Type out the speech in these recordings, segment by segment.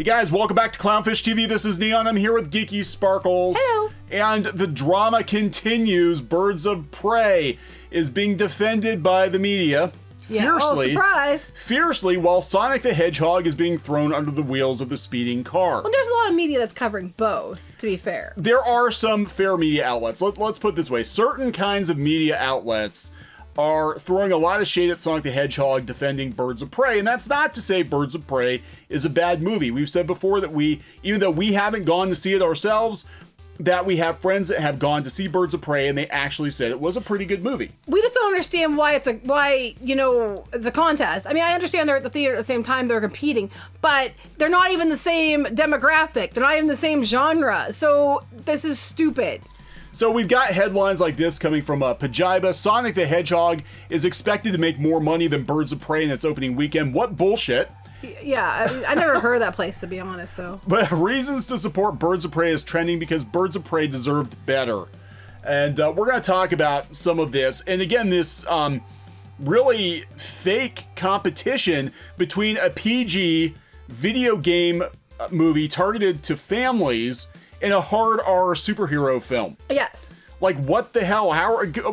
guys, welcome back to Clownfish TV. This is Kneon. I'm here with Geeky Sparkles. Hello. And the drama continues. Birds of Prey is being defended by the media fiercely. Yeah. Oh, surprise. Fiercely, while Sonic the Hedgehog is being thrown under the wheels of the speeding car. Well, there's a lot of media that's covering both, to be fair. There are some fair media outlets. Let's put it this way. Certain kinds of media outlets are throwing a lot of shade at Sonic the Hedgehog defending Birds of Prey, and that's not to say Birds of Prey is a bad movie. We've said before that even though we haven't gone to see it ourselves, that we have friends that have gone to see Birds of Prey and they actually said it was a pretty good movie. We just don't understand why it's a contest. I mean, I understand they're at the theater at the same time they're competing, but they're not even the same demographic. They're not even the same genre. So this is stupid. So we've got headlines like this coming from Pajiba. Sonic the Hedgehog is expected to make more money than Birds of Prey in its opening weekend. What bullshit. Yeah, I mean, I never heard of that place, to be honest, so. But reasons to support Birds of Prey is trending because Birds of Prey deserved better. And we're going to talk about some of this. And again, this really fake competition between a PG video game movie targeted to families and a hard R superhero film. Yes. Like, what the hell?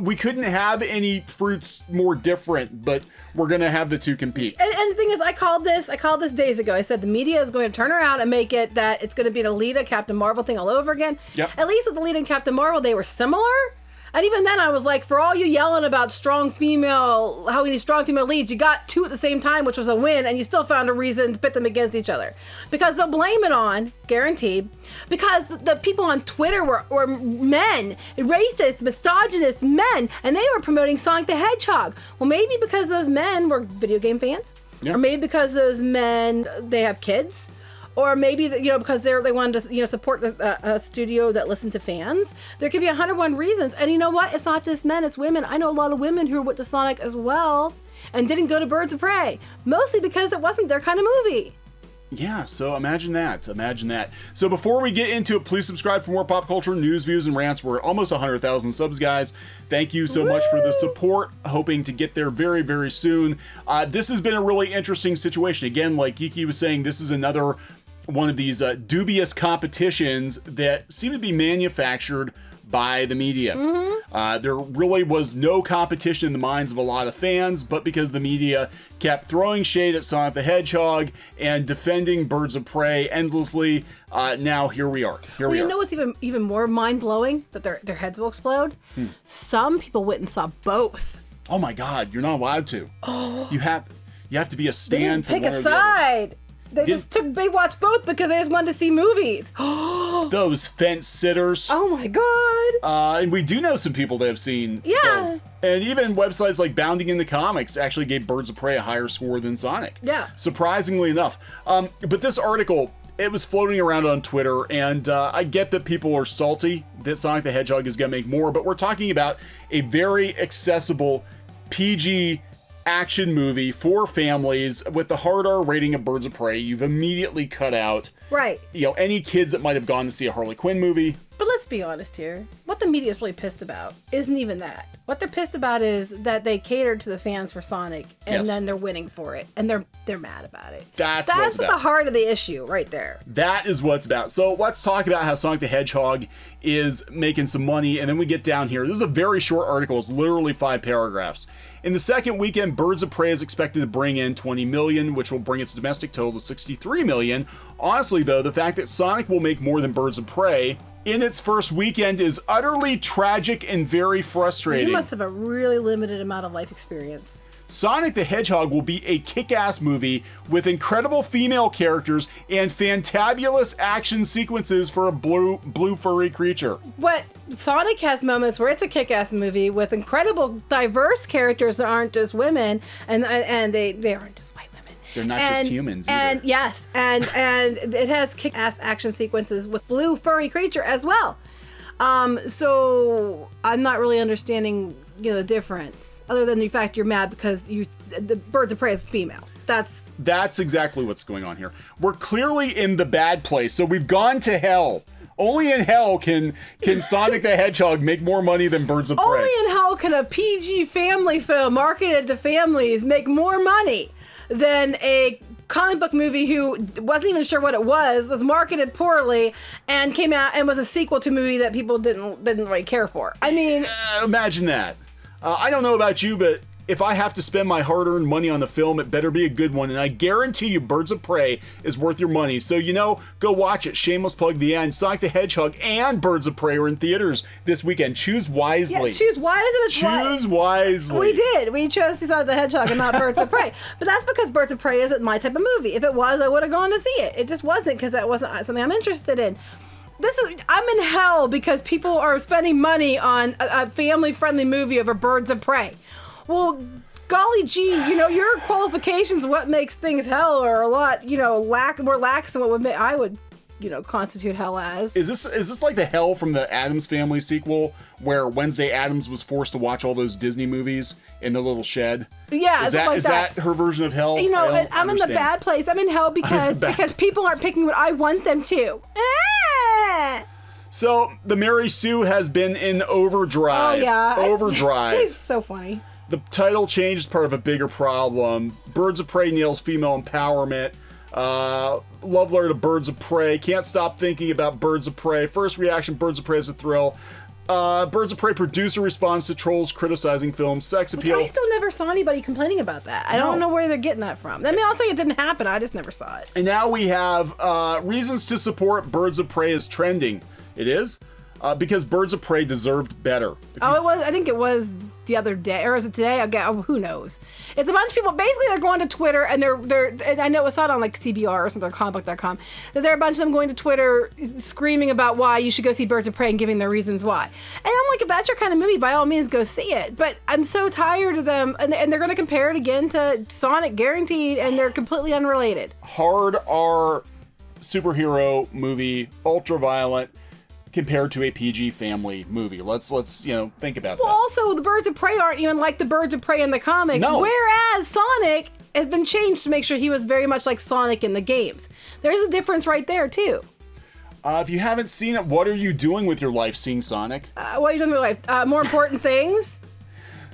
We couldn't have any fruits more different, but we're going to have the two compete. And the thing is, I called this days ago. I said the media is going to turn around and make it that it's going to be an Alita Captain Marvel thing all over again. Yep. At least with Alita and Captain Marvel, they were similar. And even then I was like, for all you yelling about how we need strong female leads, you got two at the same time, which was a win, and you still found a reason to pit them against each other. Because they'll blame it on, guaranteed, because the people on Twitter were men, racist, misogynist men, and they were promoting Sonic the Hedgehog. Well, maybe because those men were video game fans, yeah. Or maybe because those men, they have kids. Or maybe because they wanted to support a studio that listened to fans. There could be 101 reasons. And you know what? It's not just men, it's women. I know a lot of women who went to Sonic as well and didn't go to Birds of Prey. Mostly because it wasn't their kind of movie. Yeah, so imagine that. So before we get into it, please subscribe for more pop culture news, views, and rants. We're at almost 100,000 subs, guys. Thank you so much for the support. Hoping to get there very, very soon. This has been a really interesting situation. Again, like Geeky was saying, this is another one of these dubious competitions that seem to be manufactured by the media. Mm-hmm. There really was no competition in the minds of a lot of fans, but because the media kept throwing shade at Sonic the Hedgehog and defending Birds of Prey endlessly, now here we are. You know what's even more mind-blowing? That their heads will explode? Some people went and saw both. Oh my God, you're not allowed to. Oh. You have to be a stand for one or the other. Pick a side. They watched both because they just wanted to see movies. Those fence sitters. Oh my God. And we do know some people that have seen both. And even websites like Bounding in the Comics actually gave Birds of Prey a higher score than Sonic. Yeah. Surprisingly enough. But this article, it was floating around on Twitter, and I get that people are salty that Sonic the Hedgehog is going to make more, but we're talking about a very accessible PG action movie for families with the hard R rating of Birds of Prey. You've immediately cut out, right? Any kids that might have gone to see a Harley Quinn movie. But let's be honest here. What the media is really pissed about isn't even that. What they're pissed about is that they catered to the fans for Sonic, and then they're winning for it, and they're mad about it. That's what the heart of the issue right there. That is what's about. So let's talk about how Sonic the Hedgehog is making some money, and then we get down here. This is a very short article. It's literally 5 paragraphs. In the second weekend, Birds of Prey is expected to bring in $20 million, which will bring its domestic total to $63 million. Honestly, though, the fact that Sonic will make more than Birds of Prey in its first weekend is utterly tragic and very frustrating. You must have a really limited amount of life experience. Sonic the Hedgehog will be a kick-ass movie with incredible female characters and fantabulous action sequences for a blue furry creature. But Sonic has moments where it's a kick-ass movie with incredible diverse characters that aren't just women, and they aren't just white women. They're not just humans either. And yes, and it has kick-ass action sequences with blue furry creature as well. So I'm not really understanding the difference, other than the fact you're mad because the Birds of Prey is female. That's exactly what's going on here. We're clearly in the bad place, so we've gone to hell. Only in hell can Sonic the Hedgehog make more money than Birds of Prey. Only in hell can a PG family film marketed to families make more money than a comic book movie who wasn't even sure what it was marketed poorly, and came out and was a sequel to a movie that people didn't really care for. I mean, imagine that. I don't know about you, but if I have to spend my hard-earned money on the film, it better be a good one, and I guarantee you Birds of Prey is worth your money. So, go watch it. Shameless plug the end. Sonic the Hedgehog and Birds of Prey are in theaters this weekend. Choose wisely. Yeah, choose wisely. Choose wisely. We did. We chose to see Sonic the Hedgehog and not Birds of Prey. But that's because Birds of Prey isn't my type of movie. If it was, I would have gone to see it. It just wasn't, because that wasn't something I'm interested in. I'm in hell because people are spending money on a family-friendly movie over Birds of Prey. Well, golly gee, your qualifications, what makes things hell, are a lot, more lax than what I would, constitute hell as. Is this like the hell from the Addams Family sequel, where Wednesday Addams was forced to watch all those Disney movies in the little shed? Yeah, is that her version of hell? I'm in the bad place. I'm in hell because people aren't picking what I want them to. So the Mary Sue has been in overdrive. Oh yeah, overdrive. It's so funny. The title change is part of a bigger problem. Birds of Prey nails female empowerment. Love letter to Birds of Prey. Can't stop thinking about Birds of Prey. First reaction, Birds of Prey is a thrill. Birds of Prey producer responds to trolls criticizing film. Sex appeal. I still never saw anybody complaining about that. I don't know where they're getting that from. I mean, I'll say it didn't happen. I just never saw it. And now we have reasons to support Birds of Prey is trending. It is? Because Birds of Prey deserved better. It was. I think it was the other day, or is it today? Who knows? It's a bunch of people. Basically, they're going to Twitter, and they're. And I know it's not on like CBR or something, or comicbook.com. There are a bunch of them going to Twitter, screaming about why you should go see Birds of Prey and giving their reasons why. And I'm like, if that's your kind of movie, by all means, go see it. But I'm so tired of them, and they're going to compare it again to Sonic, guaranteed, and they're completely unrelated. Hard R superhero movie, ultra violent, compared to a PG family movie. Let's think about that. Well, also, the Birds of Prey aren't even like the Birds of Prey in the comics. No. Whereas Sonic has been changed to make sure he was very much like Sonic in the games. There's a difference right there, too. If you haven't seen it, what are you doing with your life seeing Sonic? What are you doing with your life? More important things?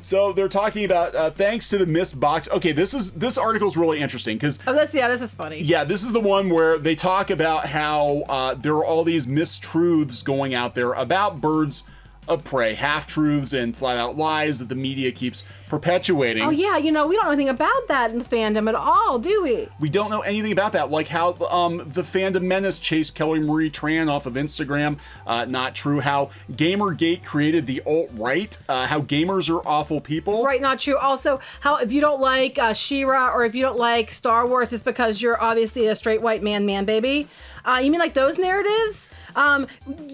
So they're talking about thanks to the missed box. Okay, this article is really interesting because this is funny. Yeah, this is the one where they talk about how there are all these mistruths going out there about Birds of Prey, half-truths and flat-out lies that the media keeps perpetuating. Oh yeah, we don't know anything about that in the fandom at all, do we? We don't know anything about that, like how the fandom menace chased Kelly Marie Tran off of Instagram. Not true. How Gamergate created the alt-right. How gamers are awful people. Right, not true. Also, how if you don't like She-Ra or if you don't like Star Wars, it's because you're obviously a straight white man baby. You mean like those narratives?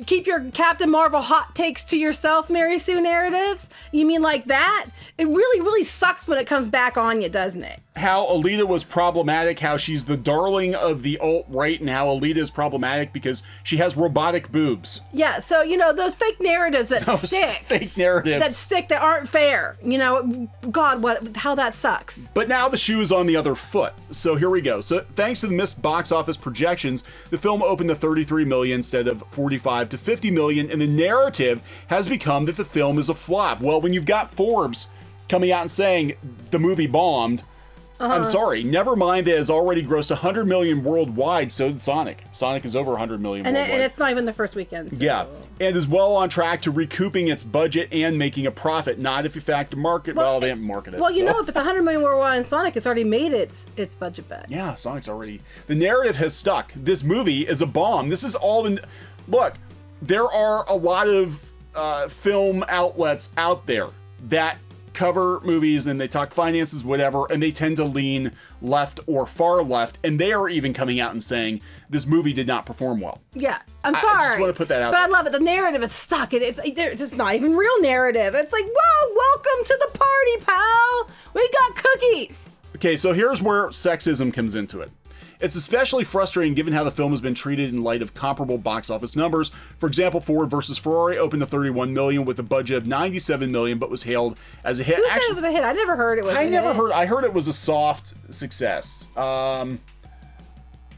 Keep your Captain Marvel hot takes to yourself, Mary Sue narratives? You mean like that? It really, really sucks when it comes back on you, doesn't it? How Alita was problematic, how she's the darling of the alt-right, and how Alita is problematic because she has robotic boobs. Yeah, so, those fake narratives that that aren't fair. God, how that sucks. But now the shoe is on the other foot. So here we go. So thanks to the missed box office projections, the film opened to 33 million instead of 45 to 50 million, and the narrative has become that the film is a flop. Well, when you've got Forbes coming out and saying the movie bombed, I'm sorry, never mind that it has already grossed 100 million worldwide, so did Sonic. Sonic is over 100 million worldwide. And it's not even the first weekend. So. Yeah, and is well on track to recouping its budget and making a profit, not if you factor market. Well, they haven't marketed it. Well, if it's 100 million worldwide in Sonic, it's already made its budget back. Yeah, Sonic's already... The narrative has stuck. This movie is a bomb. This is all the... Look, there are a lot of film outlets out there that cover movies and they talk finances, whatever, and they tend to lean left or far left, and they are even coming out and saying this movie did not perform well. Yeah, I'm sorry. I just want to put that out there. I love it. The narrative is stuck. It's not even real narrative. It's like, whoa, welcome to the party, pal. We got cookies. Okay, so here's where sexism comes into it. It's especially frustrating given how the film has been treated in light of comparable box office numbers. For example, Ford vs. Ferrari opened to 31 million with a budget of 97 million, but was hailed as a hit. Who said it was a hit? I never heard it was a hit. I heard it was a soft success. I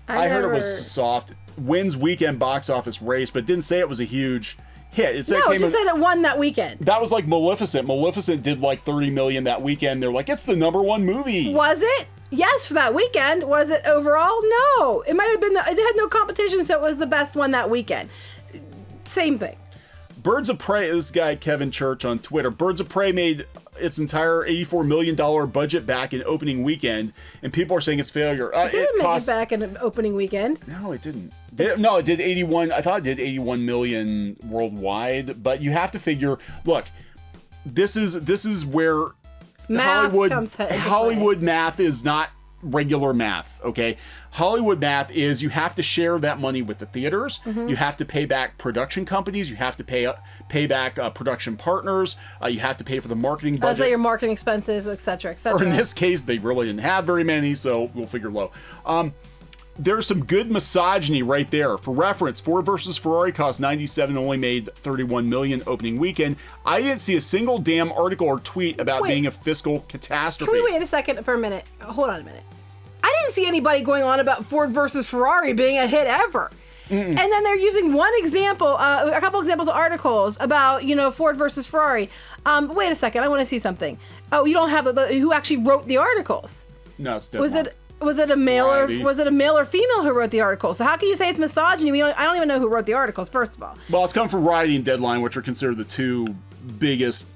heard it was soft. Wins weekend box office race, but didn't say it was a huge hit. It said it just said it won that weekend. That was like Maleficent. Maleficent did like 30 million that weekend. They're like, it's the #1 movie. Was it? Yes, for that weekend. Was it overall? No. It might have been, it had no competition, so it was the best one that weekend. Same thing. Birds of Prey, this guy Kevin Church on Twitter, Birds of Prey made its entire $84 million budget back in opening weekend, and people are saying it's failure. It didn't make it back in an opening weekend. No, it didn't. No, it did 81. I thought it did 81 million worldwide, but you have to figure, look, this is where Math Hollywood math is not regular math, okay? Hollywood math is you have to share that money with the theaters. You have to pay back production companies. You have to pay back production partners. You have to pay for the marketing budget. So your marketing expenses, et cetera, et cetera. Or in this case, they really didn't have very many, so we'll figure low. There's some good misogyny right there. For reference, Ford versus Ferrari cost $97, only made $31 million opening weekend. I didn't see a single damn article or tweet about being a fiscal catastrophe. Can we wait a second for a minute? Hold on a minute. I didn't see anybody going on about Ford versus Ferrari being a hit ever. And then they're using one example, a couple examples of articles about, Ford versus Ferrari. Wait a second, I want to see something. Oh, you don't have who actually wrote the articles? No, it's definitely. Was it a male Variety. or was it a male or female who wrote the article? So how can you say it's misogyny? I don't even know who wrote the articles, first of all. Well, it's come from Variety and Deadline, which are considered the two biggest.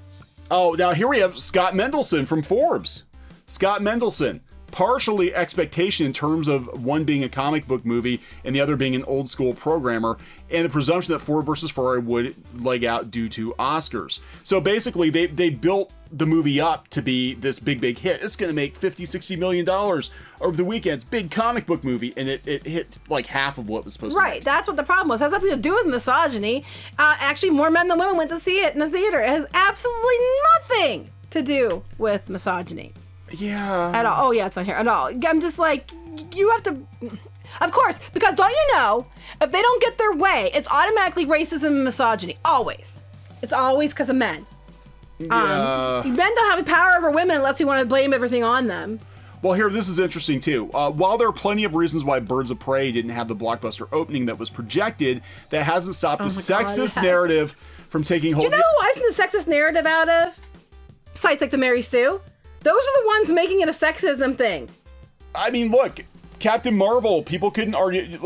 Oh, now here we have Scott Mendelson from Forbes. Scott Mendelson. Partially expectation in terms of one being a comic book movie and the other being an old school programmer, and the presumption that Ford versus Ferrari would leg out due to Oscars. So basically, they built the movie up to be this big hit. It's going to make $50-60 million over the weekend's big comic book movie, and it hit like half of what it was supposed to. Right, that's what the problem was. It has nothing to do with misogyny. Actually, more men than women went to see it in the theater. It has absolutely nothing to do with misogyny. Yeah. At all. Oh, yeah, it's on here. At all. I'm just like, you have to... Of course, because don't you know, if they don't get their way, it's automatically racism and misogyny. Always. It's always because of men. Yeah. Men don't have the power over women unless you want to blame everything on them. Well, here, this is interesting, too. While there are plenty of reasons why Birds of Prey didn't have the blockbuster opening that was projected, that hasn't stopped the sexist narrative from taking hold. Do you know who I've seen the sexist narrative out of? Sites like the Mary Sue. Those are the ones making it a sexism thing. I mean, look, Captain Marvel, people couldn't argue,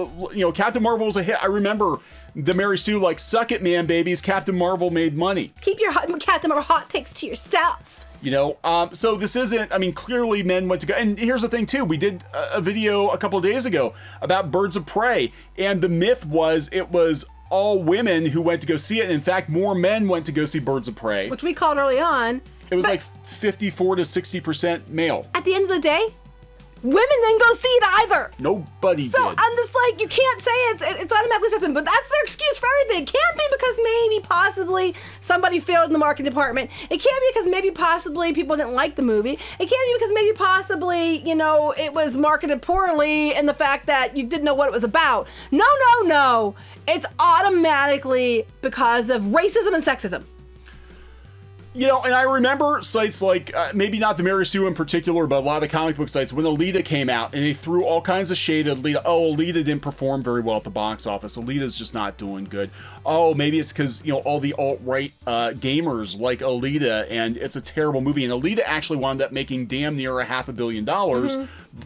Captain Marvel was a hit. I remember the Mary Sue, like, suck it, man, babies. Captain Marvel made money. Keep your Captain Marvel hot takes to yourself. So this isn't, clearly men went to go. And here's the thing, too. We did a video a couple of days ago about Birds of Prey. And the myth was it was all women who went to go see it. And in fact, more men went to go see Birds of Prey. Which we called early on. It was like 54 to 60% male. At the end of the day, women didn't go see it either. Nobody did. So I'm just like, you can't say it's automatically sexism, but that's their excuse for everything. It can't be because maybe possibly somebody failed in the marketing department. It can't be because maybe possibly people didn't like the movie. It can't be because maybe possibly, it was marketed poorly and the fact that you didn't know what it was about. No. It's automatically because of racism and sexism. And I remember sites like, maybe not the Mary Sue in particular, but a lot of the comic book sites, when Alita came out and they threw all kinds of shade at Alita. Oh, Alita didn't perform very well at the box office. Alita's just not doing good. Oh, maybe it's because, all the alt-right gamers like Alita and it's a terrible movie. And Alita actually wound up making damn near $500 million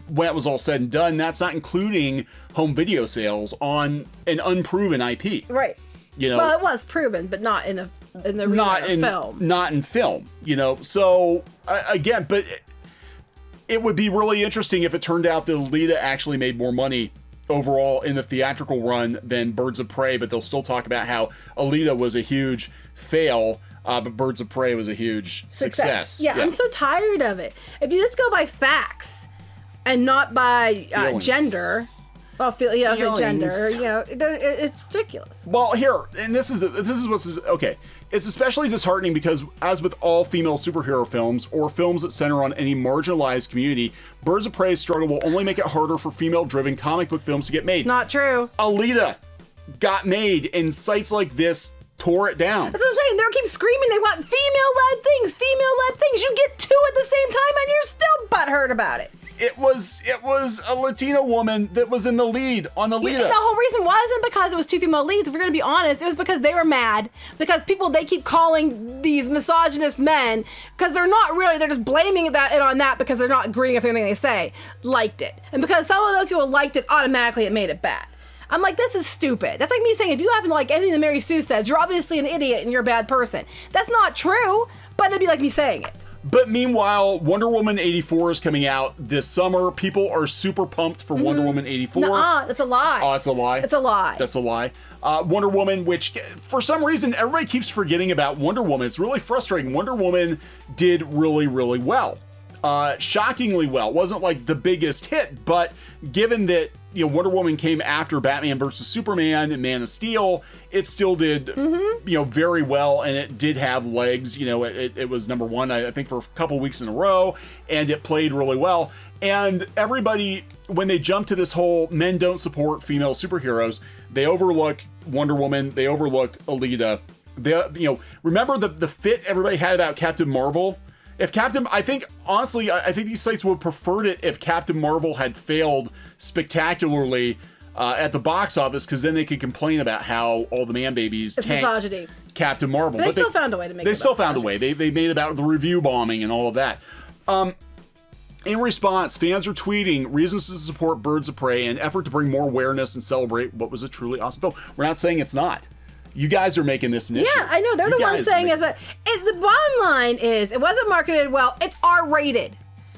when it was all said and done. That's not including home video sales on an unproven IP. Right. Well, it was proven, but not in the film. Not in film, So, again, but it would be really interesting if it turned out that Alita actually made more money overall in the theatrical run than Birds of Prey, but they'll still talk about how Alita was a huge fail, but Birds of Prey was a huge success. Yeah, I'm so tired of it. If you just go by facts and not by gender... Well, I was gender. It's ridiculous. Well, here, and this is what's okay. It's especially disheartening because, as with all female superhero films or films that center on any marginalized community, Birds of Prey's struggle will only make it harder for female-driven comic book films to get made. Not true. Alita got made, and sites like this tore it down. That's what I'm saying. They keep screaming they want female-led things. You get two at the same time, and you're still butthurt about it. it was a Latina woman that was in the lead on Alita. The whole reason wasn't because it was 2 female leads. If we're going to be honest, it was because they were mad because they keep calling these misogynist men because they're not really, they're just blaming it on that because they're not agreeing with anything they say, liked it. And because some of those people liked it, automatically it made it bad. I'm like, this is stupid. That's like me saying, if you happen to like anything that Mary Sue says, you're obviously an idiot and you're a bad person. That's not true, but it'd be like me saying it. But meanwhile, Wonder Woman 84 is coming out this summer. People are super pumped for Wonder Woman 84. Nuh-uh, that's a lie. Oh, it's a lie? It's a lie. That's a lie. Wonder Woman, which for some reason, everybody keeps forgetting about Wonder Woman. It's really frustrating. Wonder Woman did really, really well. Shockingly well. It wasn't like the biggest hit, but given that Wonder Woman came after Batman vs. Superman and Man of Steel, it still did very well, and it did have legs. It was number one, I think, for a couple weeks in a row, and it played really well. And everybody, when they jump to this whole men don't support female superheroes, they overlook Wonder Woman, they overlook Alita. Remember the fit everybody had about Captain Marvel? I think these sites would have preferred it if Captain Marvel had failed spectacularly at the box office, because then they could complain about how all the man babies tanked misogyny. Captain Marvel. But they still found a way to make it. They still found a way. They made it about the review bombing and all of that. In response, fans are tweeting reasons to support Birds of Prey and effort to bring more awareness and celebrate what was a truly awesome film. We're not saying it's not. You guys are making this an issue. Yeah, I know. They're the ones saying the bottom line is it wasn't marketed well. It's R-rated.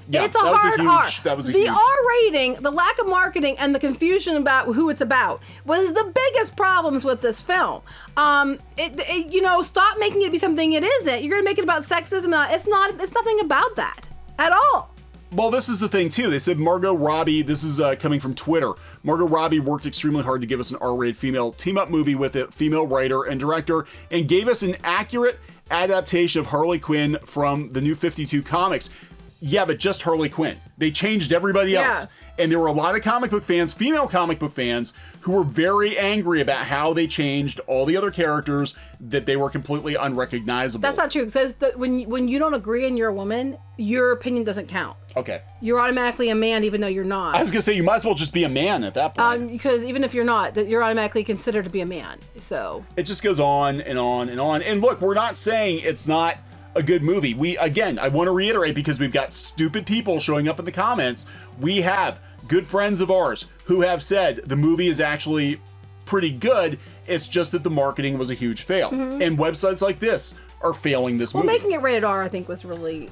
Yeah, it's a hard R. The R rating, the lack of marketing, and the confusion about who it's about was the biggest problems with this film. Stop making it be something it isn't. You're going to make it about sexism. It's not. It's nothing about that at all. Well, this is the thing, too. They said Margot Robbie, this is coming from Twitter. Margot Robbie worked extremely hard to give us an R-rated female team-up movie with a female writer and director and gave us an accurate adaptation of Harley Quinn from the New 52 comics. Yeah, but just Harley Quinn. They changed everybody else. And there were a lot of comic book fans, female comic book fans, who were very angry about how they changed all the other characters, that they were completely unrecognizable. That's not true. It says that when you don't agree and you're a woman, your opinion doesn't count. Okay. You're automatically a man even though you're not. I was going to say, you might as well just be a man at that point. Because even if you're not, you're automatically considered to be a man. So it just goes on and on and on. And look, we're not saying it's not a good movie. I want to reiterate, because we've got stupid people showing up in the comments. We have good friends of ours who have said the movie is actually pretty good. It's just that the marketing was a huge fail. And websites like this are failing this movie. Well, making it rated R, I think, was really,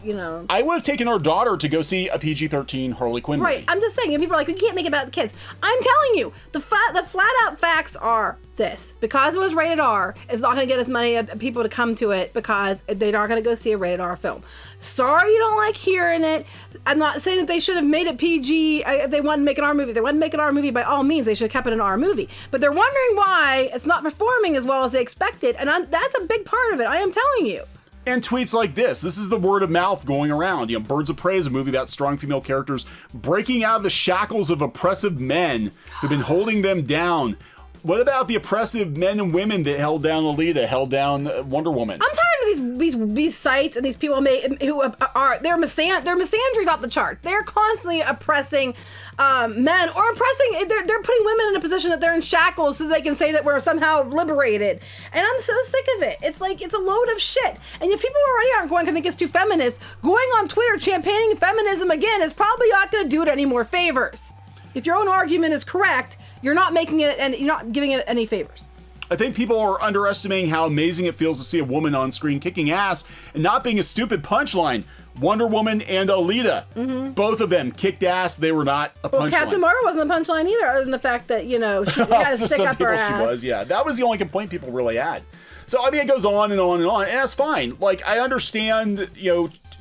I would have taken our daughter to go see a PG-13 Harley Quinn movie. Right. I'm just saying, people are like, you can't make it about the kids. I'm telling you, the flat out facts are this. Because it was rated R, it's not going to get as many people to come to it because they're not going to go see a rated R film. Sorry you don't like hearing it. I'm not saying that they should have made it PG if they wanted to make an R movie. If they wanted to make an R movie, by all means, they should have kept it an R movie. But they're wondering why it's not performing as well as they expected. And that's a big part of it. I am telling you. And tweets like this is the word of mouth going around. Birds of Prey is a movie about strong female characters breaking out of the shackles of oppressive men who've been holding them down. What about the oppressive men and women that held down Alita, held down Wonder Woman? I'm tired of these sites and these people who are their misandry's off the chart. They're constantly oppressing men, or oppressing. They're putting women in a position that they're in shackles so they can say that we're somehow liberated. And I'm so sick of it. It's like it's a load of shit. And if people already aren't going to think it's too feminist, going on Twitter championing feminism again is probably not going to do it any more favors. If your own argument is correct, you're not making it, and you're not giving it any favors. I think people are underestimating how amazing it feels to see a woman on screen kicking ass and not being a stupid punchline. Wonder Woman and Alita, both of them kicked ass. They were not a punchline. Well, Captain Marvel wasn't a punchline either, other than the fact that, she had to stick up her ass. She was, yeah. That was the only complaint people really had. So, I mean, it goes on and on and on, and that's fine. Like, I understand,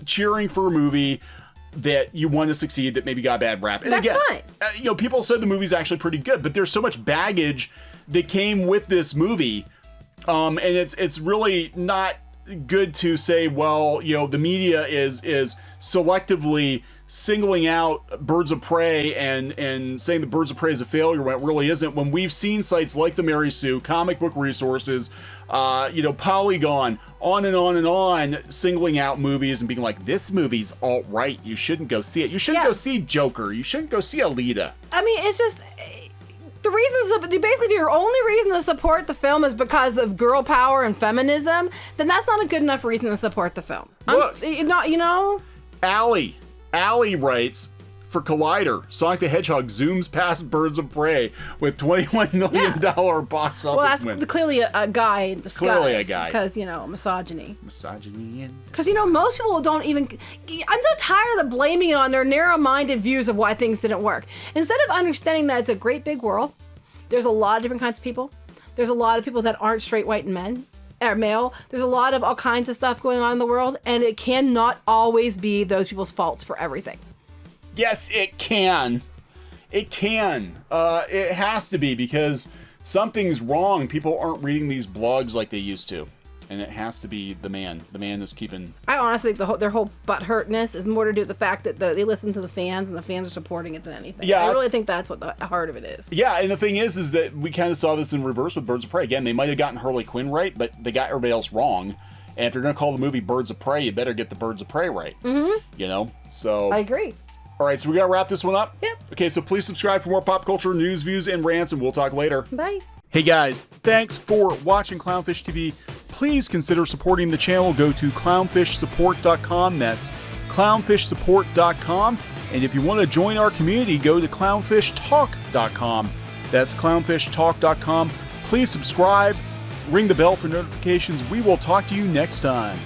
cheering for a movie that you want to succeed that maybe got a bad rap. And that's again, fine. People said the movie's actually pretty good, but there's so much baggage that came with this movie, and it's really not good to say, well, the media is selectively singling out Birds of Prey and saying the Birds of Prey is a failure when it really isn't, when we've seen sites like the Mary Sue, Comic Book Resources, Polygon, on and on and on, singling out movies and being like, this movie's alt-right, you shouldn't go see it. You shouldn't go see Joker. You shouldn't go see Alita. I mean, it's just... The reasons, basically, if your only reason to support the film is because of girl power and feminism, then that's not a good enough reason to support the film. Look, Allie writes, for Collider, Sonic the Hedgehog zooms past Birds of Prey with $21 million box office well, that's win. clearly a guy in disguise. Clearly a guy. Because, misogyny. Misogyny. Because, most people don't even... I'm so tired of blaming it on their narrow-minded views of why things didn't work. Instead of understanding that it's a great big world, there's a lot of different kinds of people. There's a lot of people that aren't straight, white, and men. Or male. There's a lot of all kinds of stuff going on in the world, and it cannot always be those people's faults for everything. Yes, it can. It can. It has to be, because something's wrong. People aren't reading these blogs like they used to. And it has to be the man. The man is keeping... I honestly think their whole butthurtness is more to do with the fact that they listen to the fans and the fans are supporting it than anything. Yeah, I really think that's what the heart of it is. Yeah, and the thing is that we kind of saw this in reverse with Birds of Prey. Again, they might have gotten Harley Quinn right, but they got everybody else wrong. And if you're going to call the movie Birds of Prey, you better get the Birds of Prey right. Mm-hmm. So... I agree. All right, so we got to wrap this one up? Yep. Okay, so please subscribe for more pop culture news, views, and rants, and we'll talk later. Bye. Hey guys, thanks for watching Clownfish TV. Please consider supporting the channel. Go to clownfishsupport.com. That's clownfishsupport.com. And if you want to join our community, go to clownfishtalk.com. That's clownfishtalk.com. Please subscribe, ring the bell for notifications. We will talk to you next time.